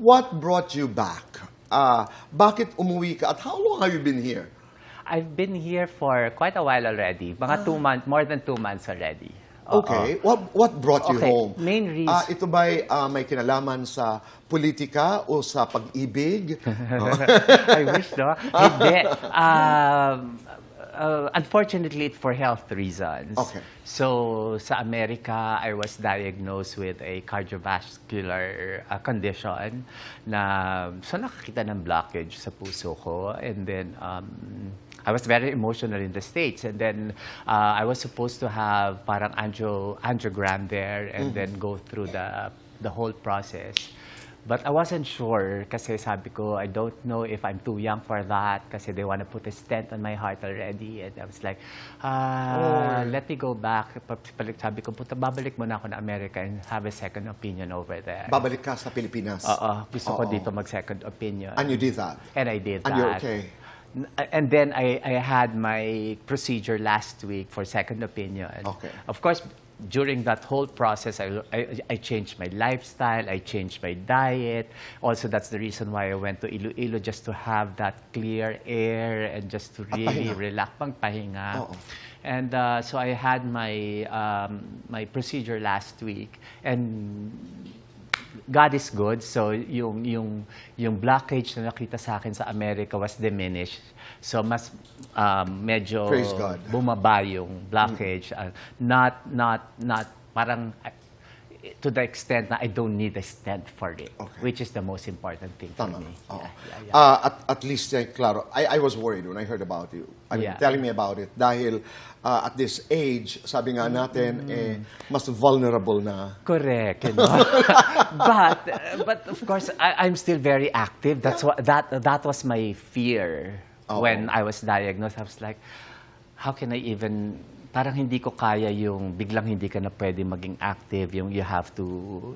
what brought you back? Bakit umuwi ka? At how long have you been here? I've been here for quite a while already. Mga 2 months, more than 2 months already. Okay. What brought you home? Main reason. Ito ba'y may kinalaman sa politika o sa pag-ibig? I wish, no? Hindi. Unfortunately, it's for health reasons. Okay. So, sa Amerika, I was diagnosed with a cardiovascular condition na so nakakita ng blockage sa puso ko. And then, I was very emotional in the States. And then, I was supposed to have parang angiogram there and then go through the whole process. But I wasn't sure kasi sabi ko, I don't know if I'm too young for that kasi they want to put a stent on my heart already. And I was like, let me go back. Sabi ko, babalik muna ako na America and have a second opinion over there. Babalik ka sa Pilipinas? Oo. Gusto ko dito mag-second opinion. And you did that? And I did that. And you're okay? And then I had my procedure last week for second opinion. Okay. Of course, during that whole process, I changed my lifestyle, I changed my diet. Also, that's the reason why I went to Iloilo, just to have that clear air and just to really relax, pahinga. And so I had my procedure last week, and God is good. So yung blockage na nakita sa akin sa Amerika was diminished. So mas medyo bumaba yung blockage. Not parang to the extent na I don't need a stent for it, which is the most important thing for me. At least, claro, I was worried when I heard about you. I mean, telling me about it. Dahil at this age, sabi nga natin, mas vulnerable na. Correct. You know? but of course, I'm still very active. That was my fear when I was diagnosed. I was like, how can I even... Parang hindi ko kaya yung biglang hindi ka na pwede maging active, yung you have to,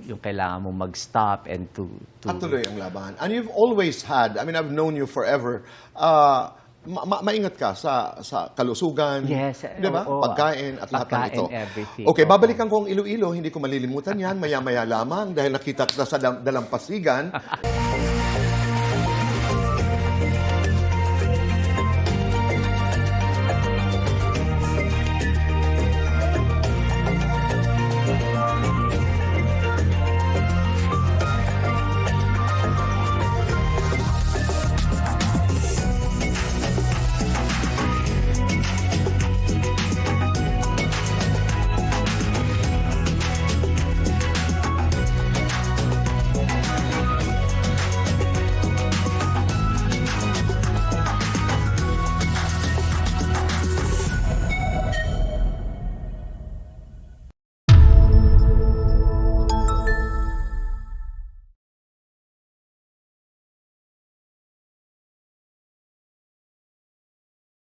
yung kailangan mo mag-stop and to... At tuloy ang laban. And you've always had, I mean, I've known you forever, maingat ka sa kalusugan, yes, diba? Pagkain at lahat ng ito. Everything. Okay, babalikan ko ang Iloilo, hindi ko malilimutan yan, maya-maya lamang dahil nakita kita sa dalampasigan.